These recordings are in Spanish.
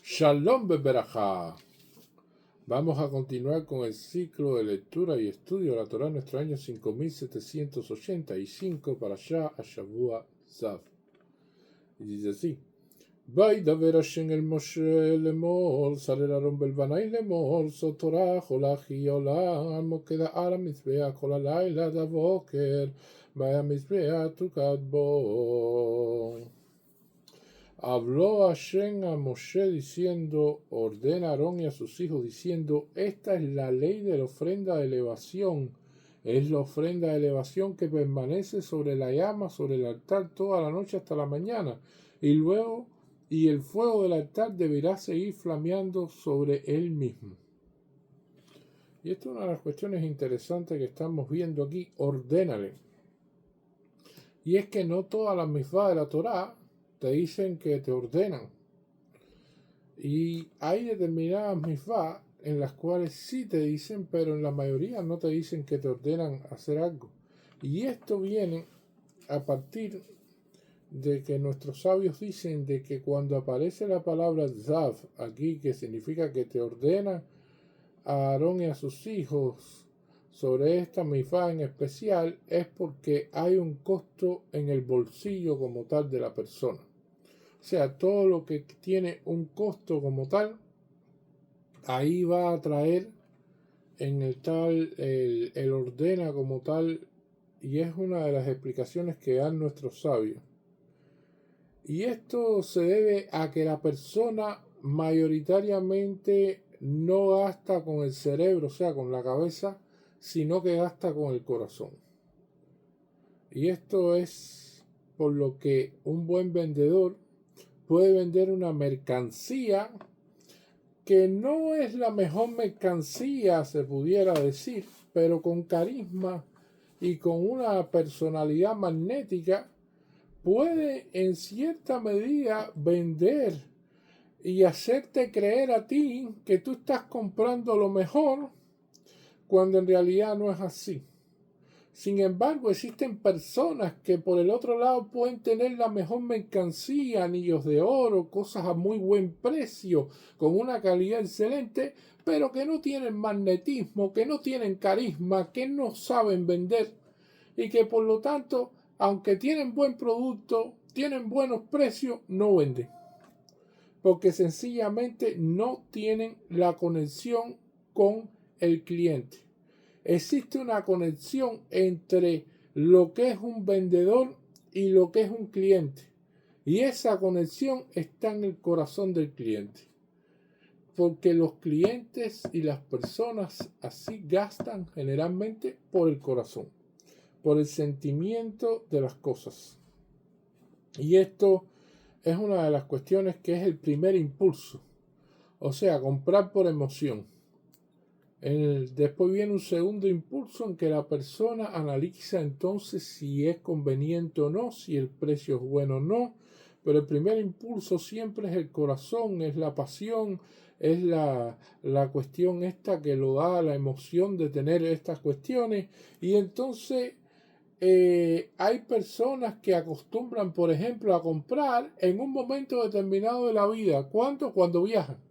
Shalom Beberajá. Vamos a continuar con el ciclo de lectura y estudio de la Torá en nuestro año 5785 para allá a Shavua Zav. Y dice así: Vaidaber Hashem el Moshe lemor, sale la rombelvanay lemor, sotorah holachi olam, mokeda ala mizbeah kol halayla davoker, vaya mizbeah tukad bo. Habló Hashem a Moshe diciendo, ordena a Aarón y a sus hijos diciendo, esta es la ley de la ofrenda de elevación. Es la ofrenda de elevación que permanece sobre la llama, sobre el altar toda la noche hasta la mañana. Y el fuego del altar deberá seguir flameando sobre él mismo. Y esta es una de las cuestiones interesantes que estamos viendo aquí, ordénale. Y es que no todas las mitzvot de la Torá te dicen que te ordenan. Y hay determinadas mitzvot en las cuales sí te dicen, pero en la mayoría no te dicen que te ordenan hacer algo. Y esto viene a partir de que nuestros sabios dicen de que cuando aparece la palabra Zav aquí, que significa que te ordena a Aarón y a sus hijos sobre esta mitzvah en especial, es porque hay un costo en el bolsillo como tal de la persona. O sea, todo lo que tiene un costo como tal, ahí va a traer en el tal, el ordena como tal, y es una de las explicaciones que dan nuestros sabios. Y esto se debe a que la persona mayoritariamente no gasta con el cerebro, o sea, con la cabeza, sino que gasta con el corazón. Y esto es por lo que un buen vendedor puede vender una mercancía que no es la mejor mercancía, se pudiera decir, pero con carisma y con una personalidad magnética, puede en cierta medida vender y hacerte creer a ti que tú estás comprando lo mejor, cuando en realidad no es así. Sin embargo, existen personas que por el otro lado pueden tener la mejor mercancía, anillos de oro, cosas a muy buen precio, con una calidad excelente, pero que no tienen magnetismo, que no tienen carisma, que no saben vender y que por lo tanto, aunque tienen buen producto, tienen buenos precios, no venden. Porque sencillamente no tienen la conexión con el cliente. Existe una conexión entre lo que es un vendedor y lo que es un cliente. Y esa conexión está en el corazón del cliente. Porque los clientes y las personas así gastan generalmente por el corazón, por el sentimiento de las cosas. Y esto es una de las cuestiones que es el primer impulso. O sea, comprar por emoción. Después viene un segundo impulso en que la persona analiza entonces si es conveniente o no, si el precio es bueno o no. Pero el primer impulso siempre es el corazón, es la pasión, es la cuestión esta que lo da la emoción de tener estas cuestiones. Y entonces hay personas que acostumbran, por ejemplo, a comprar en un momento determinado de la vida. ¿Cuánto? Cuando viajan.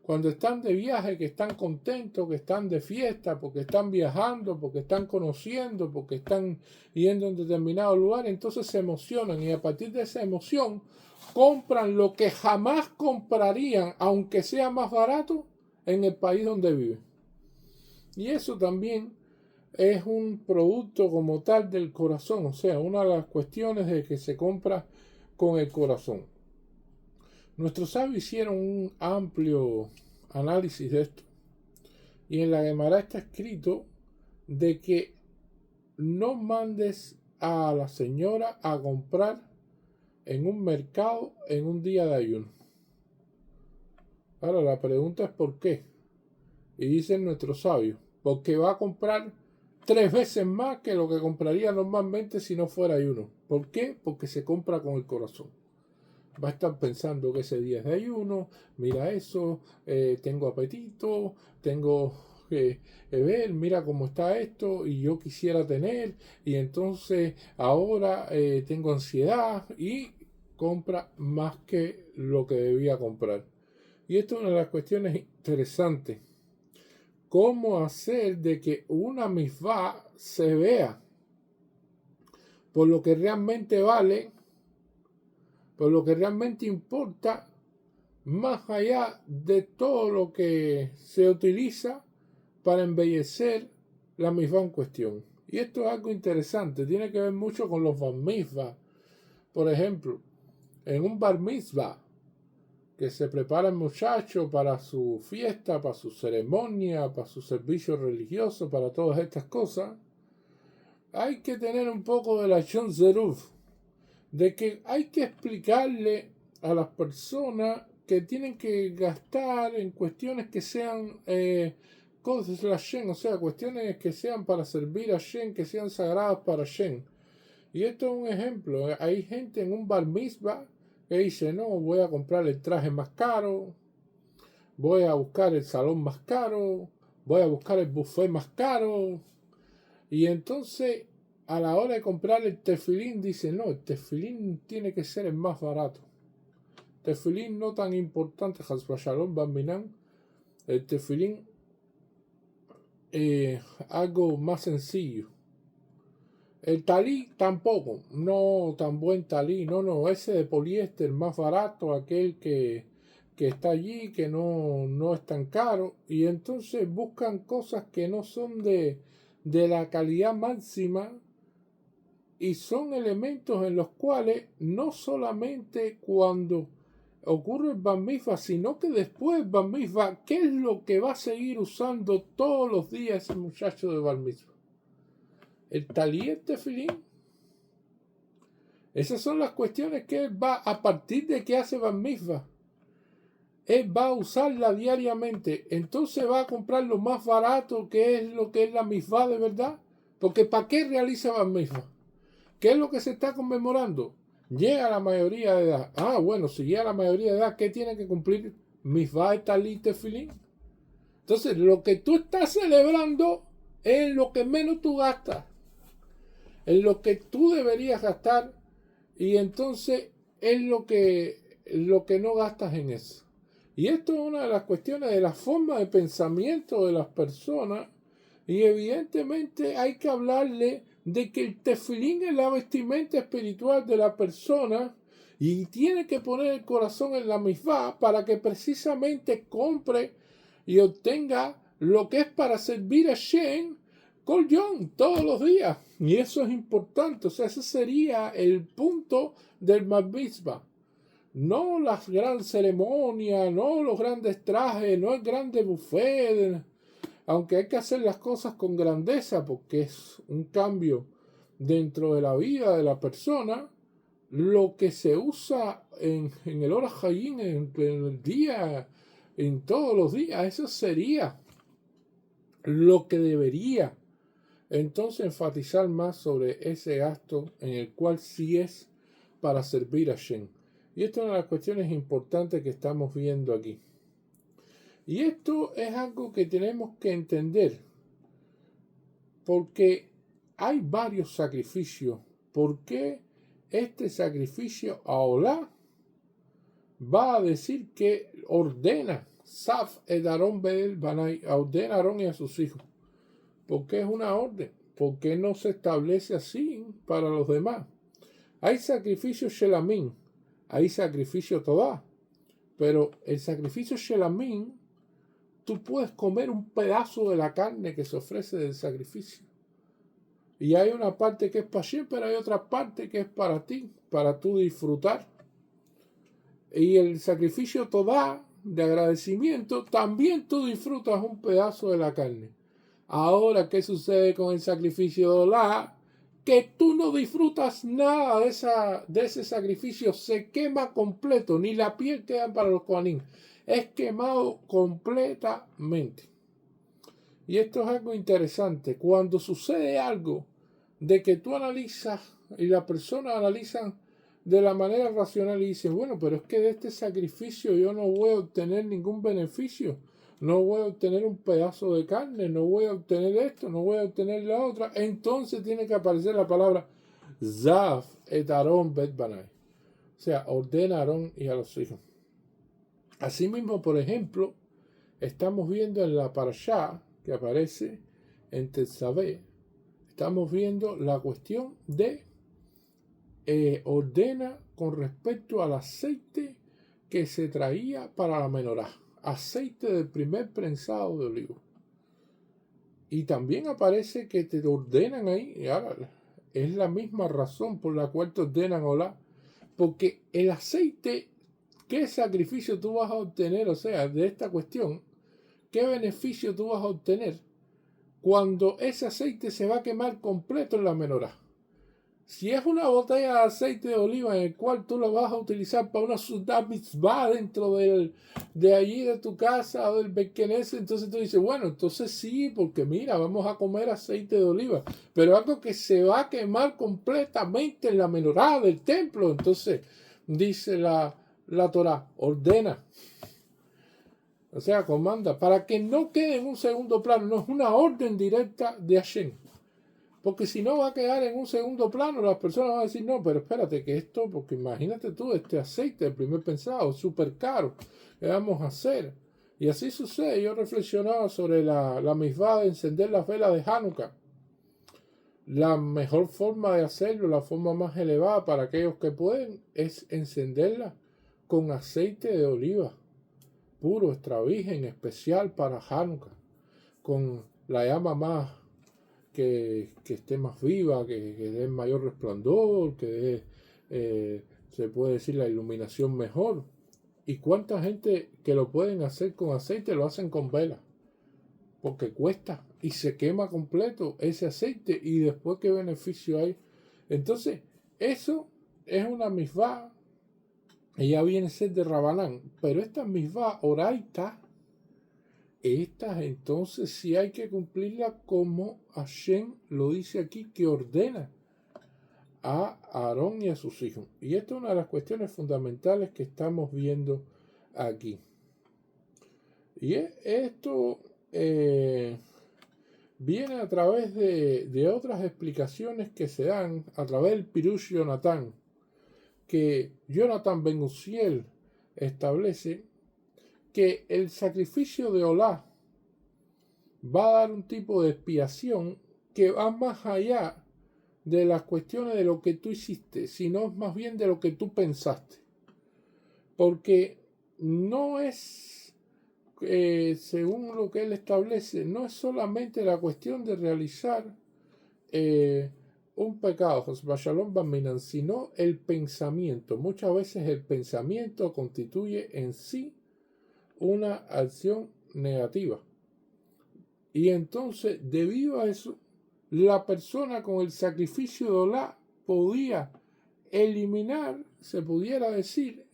Cuando están de viaje, que están contentos, que están de fiesta, porque están viajando, porque están conociendo, porque están yendo a un determinado lugar, entonces se emocionan y a partir de esa emoción compran lo que jamás comprarían, aunque sea más barato, en el país donde viven. Y eso también es un producto como tal del corazón, o sea, una de las cuestiones de que se compra con el corazón. Nuestros sabios hicieron un amplio análisis de esto. Y en la Gemara está escrito de que no mandes a la señora a comprar en un mercado en un día de ayuno. Ahora la pregunta es ¿por qué? Y dicen nuestros sabios, porque va a comprar 3 veces más que lo que compraría normalmente si no fuera ayuno. ¿Por qué? Porque se compra con el corazón. Va a estar pensando que ese día es de ayuno, mira eso, tengo apetito, tengo que ver, mira cómo está esto y yo quisiera tener y entonces ahora tengo ansiedad y compra más que lo que debía comprar. Y esto es una de las cuestiones interesantes. ¿Cómo hacer de que una misvá se vea por lo que realmente vale, por lo que realmente importa, más allá de todo lo que se utiliza para embellecer la misvá en cuestión? Y esto es algo interesante, tiene que ver mucho con los bar mitzvah. Por ejemplo, en un bar mitzvah que se prepara el muchacho para su fiesta, para su ceremonia, para su servicio religioso, para todas estas cosas, hay que tener un poco de la Shon Zeruf, de que hay que explicarle a las personas que tienen que gastar en cuestiones que sean cosas de la Shen, o sea, cuestiones que sean para servir a Shen, que sean sagradas para Shen. Y esto es un ejemplo. Hay gente en un bar mitzvah que dice, no, voy a comprar el traje más caro, voy a buscar el salón más caro, voy a buscar el buffet más caro. Y entonces, a la hora de comprar el tefilín, dice, no, el tefilín tiene que ser el más barato. Tefilín no tan importante, Hasbashalom Bambinan. El tefilín, algo más sencillo. El talí tampoco, no tan buen talí, no, ese de poliéster más barato, aquel que está allí, que no es tan caro, y entonces buscan cosas que no son de la calidad máxima, y son elementos en los cuales no solamente cuando ocurre el bar mitzvah, sino que después del bar mitzvah, ¿qué es lo que va a seguir usando todos los días ese muchacho de bar mitzvah? El talí y el tefilín. Esas son las cuestiones que él va, a partir de que hace bar mitzvah, él va a usarla diariamente. Entonces va a comprar lo más barato, que es lo que es la mitzvah de verdad. Porque ¿para qué realiza bar mitzvah? ¿Qué es lo que se está conmemorando? Llega a la mayoría de edad. Ah, bueno, si llega a la mayoría de edad, ¿qué tiene que cumplir? Mitzvah de talí y tefilín. Entonces, lo que tú estás celebrando es lo que menos tú gastas. En lo que tú deberías gastar. Y entonces es lo que no gastas en eso. Y esto es una de las cuestiones de la forma de pensamiento de las personas. Y evidentemente hay que hablarle de que el tefilín es la vestimenta espiritual de la persona y tiene que poner el corazón en la misma para que precisamente compre y obtenga lo que es para servir a Shen Kol Yom todos los días. Y eso es importante. O sea, ese sería el punto del bar mitzvah. No las grandes ceremonias, no los grandes trajes, no el grande buffet, aunque hay que hacer las cosas con grandeza porque es un cambio dentro de la vida de la persona. Lo que se usa en el Orah Hayim, en el día, en todos los días, eso sería lo que debería entonces enfatizar más sobre ese gasto en el cual sí es para servir a Shen. Y esto es una de las cuestiones importantes que estamos viendo aquí. Y esto es algo que tenemos que entender, porque hay varios sacrificios. ¿Por qué este sacrificio Aolá va a decir que ordena Saf et Aarón Bedel Banai, ordena a Aarón y a sus hijos? ¿Por qué es una orden? ¿Por qué no se establece así para los demás? Hay sacrificio Shelamín, hay sacrificio Todá, pero el sacrificio Shelamín, tú puedes comer un pedazo de la carne que se ofrece del sacrificio. Y hay una parte que es para Shem, pero hay otra parte que es para ti, para tú disfrutar. Y el sacrificio Todá, de agradecimiento, también tú disfrutas un pedazo de la carne. Ahora, ¿qué sucede con el sacrificio de Olá? Que tú no disfrutas nada de ese sacrificio, se quema completo, ni la piel queda para los kohanim, es quemado completamente. Y esto es algo interesante, cuando sucede algo de que tú analizas y la persona analizan de la manera racional y dicen, bueno, pero es que de este sacrificio yo no voy a obtener ningún beneficio, no voy a obtener un pedazo de carne, no voy a obtener esto, no voy a obtener la otra. Entonces tiene que aparecer la palabra Zaf et Aarón bet Banai. O sea, ordena a Aarón y a los hijos. Asimismo, por ejemplo, estamos viendo en la parashá que aparece en Tetzaveh, estamos viendo la cuestión de ordena con respecto al aceite que se traía para la menorá, aceite del primer prensado de olivo. Y también aparece que te ordenan ahí, y ahora es la misma razón por la cual te ordenan olá, porque el aceite, ¿qué sacrificio tú vas a obtener? O sea, de esta cuestión, ¿qué beneficio tú vas a obtener cuando ese aceite se va a quemar completo en la menorá? Si es una botella de aceite de oliva en el cual tú lo vas a utilizar para una sudah mitzvah dentro de allí de tu casa o del Bekenés, entonces tú dices, bueno, entonces sí, porque mira, vamos a comer aceite de oliva, pero algo que se va a quemar completamente en la menorá del templo, entonces dice la Torá, ordena, o sea, comanda, para que no quede en un segundo plano, no es una orden directa de Hashem. Porque si no va a quedar en un segundo plano, las personas van a decir, no, pero espérate que esto, porque imagínate tú, este aceite, el primer pensado, súper caro, ¿qué vamos a hacer? Y así sucede. Yo reflexionaba sobre la misvá de encender las velas de Hanukkah. La mejor forma de hacerlo, la forma más elevada para aquellos que pueden, es encenderla con aceite de oliva, puro, extra virgen, especial para Hanukkah, con la llama más que esté más viva, que dé mayor resplandor, que dé, se puede decir, la iluminación mejor. ¿Y cuánta gente que lo pueden hacer con aceite lo hacen con vela? Porque cuesta y se quema completo ese aceite y después qué beneficio hay. Entonces, eso es una misvá, ella viene a ser de Rabanán, pero esta misvá oraita, estas entonces sí hay que cumplirla como Hashem lo dice aquí, que ordena a Aarón y a sus hijos. Y esta es una de las cuestiones fundamentales que estamos viendo aquí. Y esto viene a través de otras explicaciones que se dan a través del Pirush Jonathan, que Jonathan Ben Uziel establece que el sacrificio de Olá va a dar un tipo de expiación que va más allá de las cuestiones de lo que tú hiciste, sino más bien de lo que tú pensaste. Porque no es, según lo que él establece, no es solamente la cuestión de realizar un pecado, sino el pensamiento. Muchas veces el pensamiento constituye en sí una acción negativa. Y entonces, debido a eso, la persona con el sacrificio de Olá podía eliminar, se pudiera decir,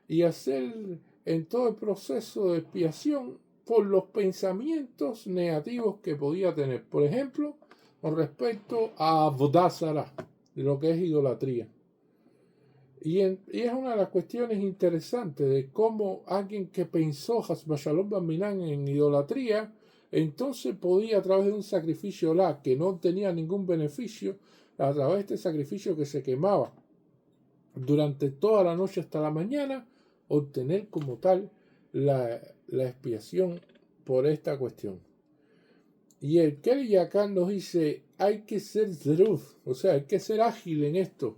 y hacer en todo el proceso de expiación por los pensamientos negativos que podía tener. Por ejemplo, con respecto a Avodah Zarah, de lo que es idolatría. Y es una de las cuestiones interesantes de cómo alguien que pensó Hasbashalom Baminan en idolatría, entonces podía a través de un sacrificio Olá que no tenía ningún beneficio, a través de este sacrificio que se quemaba durante toda la noche hasta la mañana, obtener como tal la expiación por esta cuestión. Y el Kelly Yakan nos dice, hay que ser zeruf, o sea, hay que ser ágil en esto.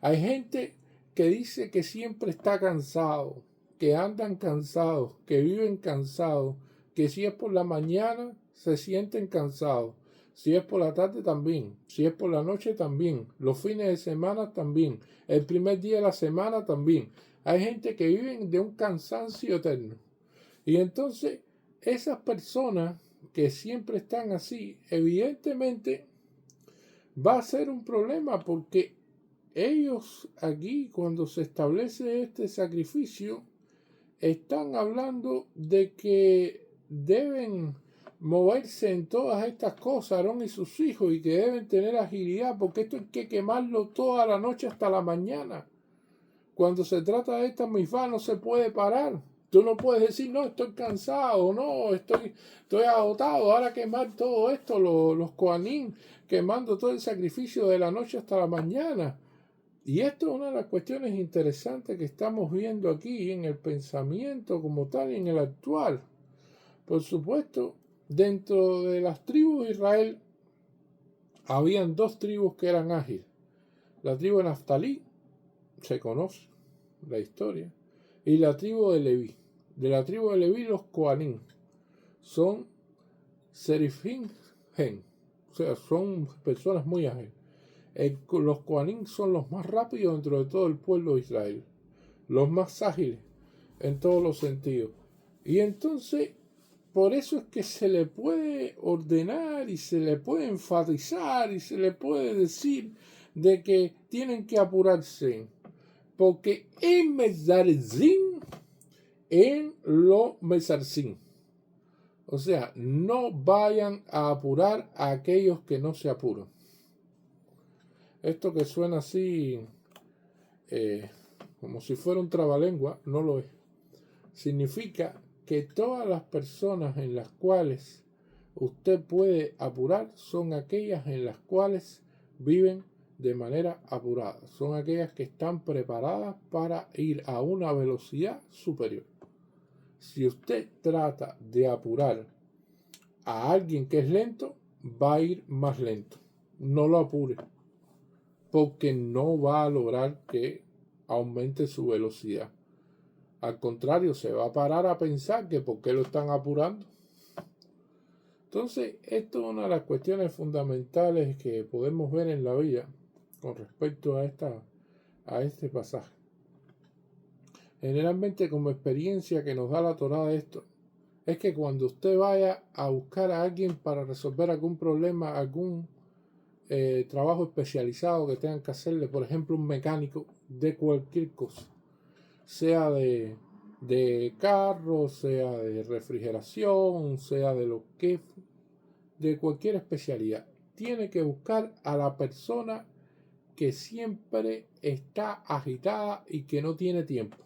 Hay gente que dice que siempre está cansado, que andan cansados, que viven cansados, que si es por la mañana se sienten cansados, si es por la tarde también, si es por la noche también, los fines de semana también, el primer día de la semana también. Hay gente que vive de un cansancio eterno. Y entonces esas personas que siempre están así, evidentemente va a ser un problema porque ellos aquí, cuando se establece este sacrificio, están hablando de que deben moverse en todas estas cosas, Aarón y sus hijos, y que deben tener agilidad, porque esto hay que quemarlo toda la noche hasta la mañana. Cuando se trata de esta misvá no se puede parar. Tú no puedes decir, no, estoy cansado, no, estoy agotado, ahora quemar todo esto, los Kohanim, quemando todo el sacrificio de la noche hasta la mañana. Y esto es una de las cuestiones interesantes que estamos viendo aquí en el pensamiento como tal y en el actual. Por supuesto, dentro de las tribus de Israel habían dos tribus que eran ágiles. La tribu de Naftalí, se conoce la historia, y la tribu de Leví. De la tribu de Leví, los Coanim son serifín gen, o sea, son personas muy ágiles. Los Coanim son los más rápidos dentro de todo el pueblo de Israel, los más ágiles en todos los sentidos. Y entonces, por eso es que se le puede ordenar y se le puede enfatizar y se le puede decir de que tienen que apurarse. Porque en Mezarzim, en lo Mezarzim. O sea, no vayan a apurar a aquellos que no se apuran. Esto que suena así como si fuera un trabalengua, no lo es. Significa que todas las personas en las cuales usted puede apurar son aquellas en las cuales viven de manera apurada. Son aquellas que están preparadas para ir a una velocidad superior. Si usted trata de apurar a alguien que es lento, va a ir más lento. No lo apure, porque no va a lograr que aumente su velocidad. Al contrario, se va a parar a pensar que por qué lo están apurando. Entonces, esto es una de las cuestiones fundamentales que podemos ver en la vida con respecto a este pasaje. Generalmente, como experiencia que nos da la Torá de esto, es que cuando usted vaya a buscar a alguien para resolver algún problema, algún trabajo especializado que tengan que hacerle, por ejemplo, un mecánico de cualquier cosa, sea de carro, sea de refrigeración, sea de lo que, de cualquier especialidad, tiene que buscar a la persona que siempre está agitada y que no tiene tiempo.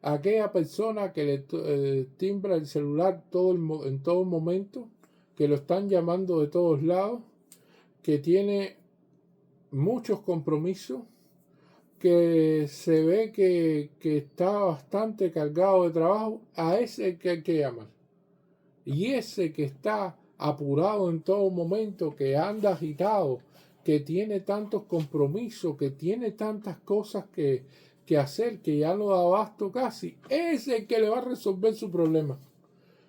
Aquella persona que le timbra el celular en todo momento, que lo están llamando de todos lados, que tiene muchos compromisos, que se ve que está bastante cargado de trabajo, a ese que hay que llamar. Y ese que está apurado en todo momento, que anda agitado, que tiene tantos compromisos, que tiene tantas cosas que hacer, que ya no da abasto casi, ese es el que le va a resolver su problema.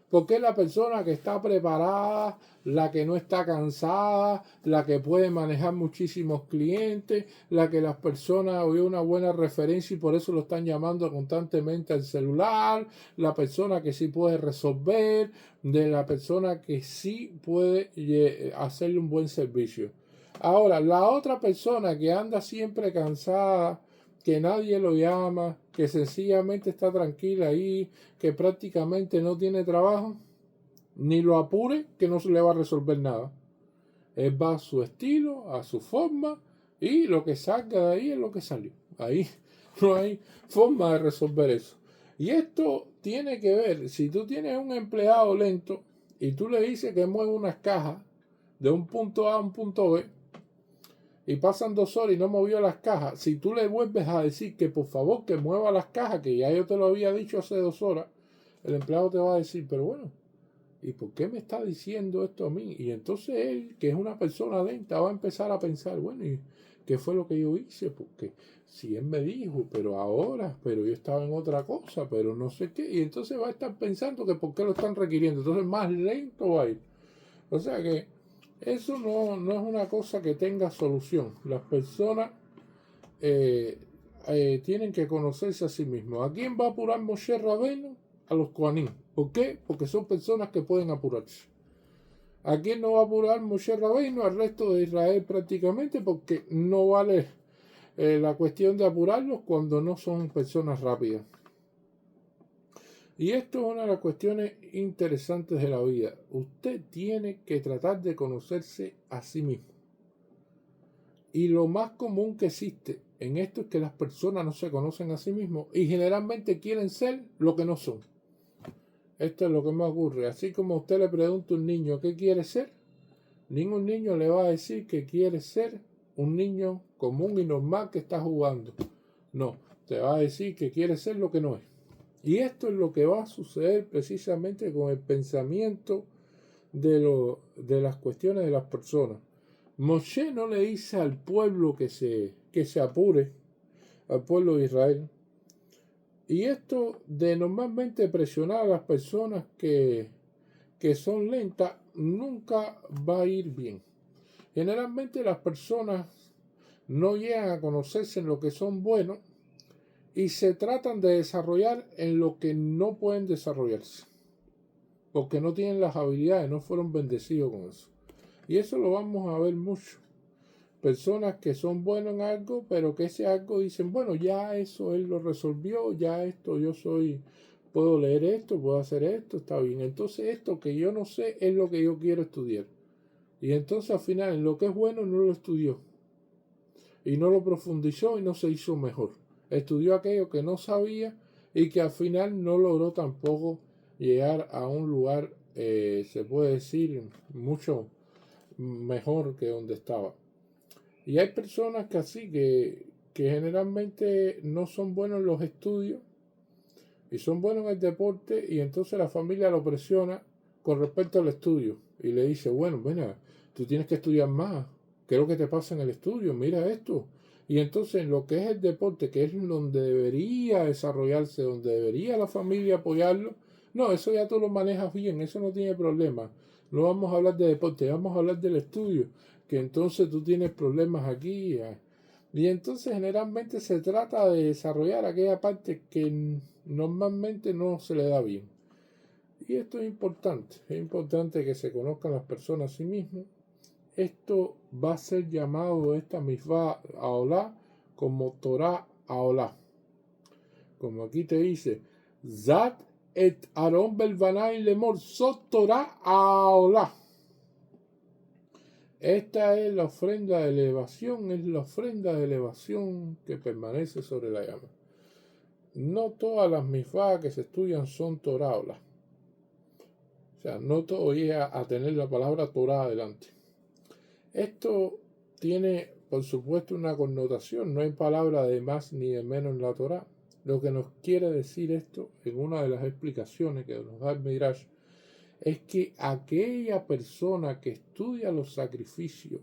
Porque es la persona que está preparada, la que no está cansada, la que puede manejar muchísimos clientes, la que las personas oyen una buena referencia y por eso lo están llamando constantemente al celular, la persona que sí puede resolver, de la persona que sí puede hacerle un buen servicio. Ahora, la otra persona que anda siempre cansada, que nadie lo llama, que sencillamente está tranquila ahí, que prácticamente no tiene trabajo, ni lo apure, que no se le va a resolver nada. Él va a su estilo, a su forma, y lo que salga de ahí es lo que salió. Ahí no hay forma de resolver eso. Y esto tiene que ver, si tú tienes un empleado lento y tú le dices que mueve unas cajas de un punto A a un punto B, y pasan 2 horas y no movió las cajas, si tú le vuelves a decir que por favor que mueva las cajas, que ya yo te lo había dicho hace 2 horas, el empleado te va a decir, pero bueno, ¿y por qué me está diciendo esto a mí? Y entonces él, que es una persona lenta, va a empezar a pensar, bueno, ¿y qué fue lo que yo hice? Porque si él me dijo, pero yo estaba en otra cosa, pero no sé qué, y entonces va a estar pensando que por qué lo están requiriendo, entonces más lento va a ir. O sea que eso no es una cosa que tenga solución. Las personas tienen que conocerse a sí mismos. ¿A quién va a apurar Moshe Rabbeinu? A los Kohanim. ¿Por qué? Porque son personas que pueden apurarse. ¿A quién no va a apurar Moshe Rabbeinu? Al resto de Israel prácticamente, porque no vale la cuestión de apurarlos cuando no son personas rápidas. Y esto es una de las cuestiones interesantes de la vida. Usted tiene que tratar de conocerse a sí mismo. Y lo más común que existe en esto es que las personas no se conocen a sí mismos y generalmente quieren ser lo que no son. Esto es lo que más ocurre. Así como usted le pregunta a un niño qué quiere ser, ningún niño le va a decir que quiere ser un niño común y normal que está jugando. No, te va a decir que quiere ser lo que no es. Y esto es lo que va a suceder precisamente con el pensamiento de las cuestiones de las personas. Moshe no le dice al pueblo que se apure, al pueblo de Israel. Y esto de normalmente presionar a las personas que son lentas nunca va a ir bien. Generalmente las personas no llegan a conocerse en lo que son buenos y se tratan de desarrollar en lo que no pueden desarrollarse, porque no tienen las habilidades, no fueron bendecidos con eso. Y eso lo vamos a ver mucho. Personas que son buenos en algo, pero que ese algo dicen, bueno, ya eso él lo resolvió, ya esto puedo leer esto, puedo hacer esto, está bien. Entonces esto que yo no sé es lo que yo quiero estudiar. Y entonces al final en lo que es bueno no lo estudió. Y no lo profundizó y no se hizo mejor. Estudió aquello que no sabía y que al final no logró tampoco llegar a un lugar, se puede decir, mucho mejor que donde estaba. Y hay personas que así, que generalmente no son buenos en los estudios y son buenos en el deporte, y entonces la familia lo presiona con respecto al estudio y le dice, bueno, mira, tú tienes que estudiar más, ¿qué es lo que te pasa en el estudio? Mira esto. Y entonces en lo que es el deporte, que es donde debería desarrollarse, donde debería la familia apoyarlo, no, eso ya tú lo manejas bien, eso no tiene problema. No vamos a hablar de deporte, vamos a hablar del estudio, que entonces tú tienes problemas aquí. Y entonces generalmente se trata de desarrollar aquella parte que normalmente no se le da bien. Y esto es importante que se conozcan las personas a sí mismos. Esto va a ser llamado, esta misvá aolá, como Torah aolá. Como aquí te dice, Zat et Aarón belvanay lemor sot Torah aolá. Esta es la ofrenda de elevación, es la ofrenda de elevación que permanece sobre la llama. No todas las misvá que se estudian son Torah aolá. O sea, no todo llega a tener la palabra Torah adelante. Esto tiene, por supuesto, una connotación. No hay palabra de más ni de menos en la Torah. Lo que nos quiere decir esto, en una de las explicaciones que nos da el Midrash, es que aquella persona que estudia los sacrificios,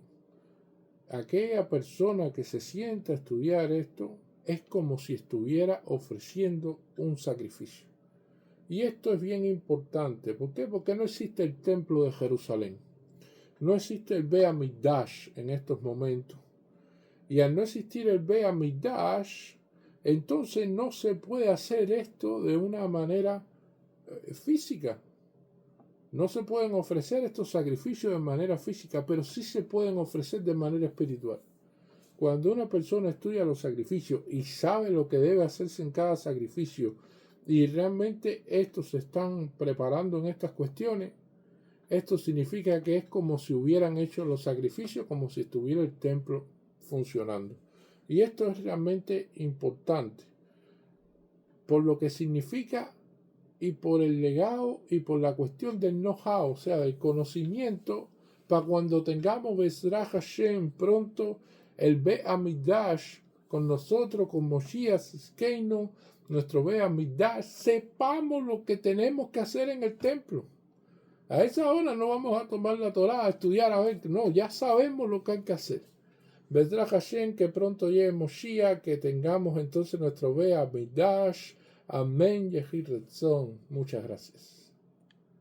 aquella persona que se sienta a estudiar esto, es como si estuviera ofreciendo un sacrificio. Y esto es bien importante. ¿Por qué? Porque no existe el templo de Jerusalén. No existe el Beit HaMikdash en estos momentos. Y al no existir el Beit HaMikdash, entonces no se puede hacer esto de una manera física. No se pueden ofrecer estos sacrificios de manera física, pero sí se pueden ofrecer de manera espiritual. Cuando una persona estudia los sacrificios y sabe lo que debe hacerse en cada sacrificio, y realmente estos se están preparando en estas cuestiones, esto significa que es como si hubieran hecho los sacrificios, como si estuviera el templo funcionando. Y esto es realmente importante, por lo que significa y por el legado y por la cuestión del know-how, o sea, del conocimiento, para cuando tengamos Bezrat Hashem pronto el Beit HaMikdash con nosotros, con Moshiach Tzidkeinu, nuestro Beit HaMikdash, sepamos lo que tenemos que hacer en el templo. A esa hora no vamos a tomar la Torah a estudiar a ver, no, ya sabemos lo que hay que hacer. Bezrat Hashem, que pronto llegue Moshiach, que tengamos entonces nuestro Beit HaMikdash. Amén, Yehi Ratzon. Muchas gracias.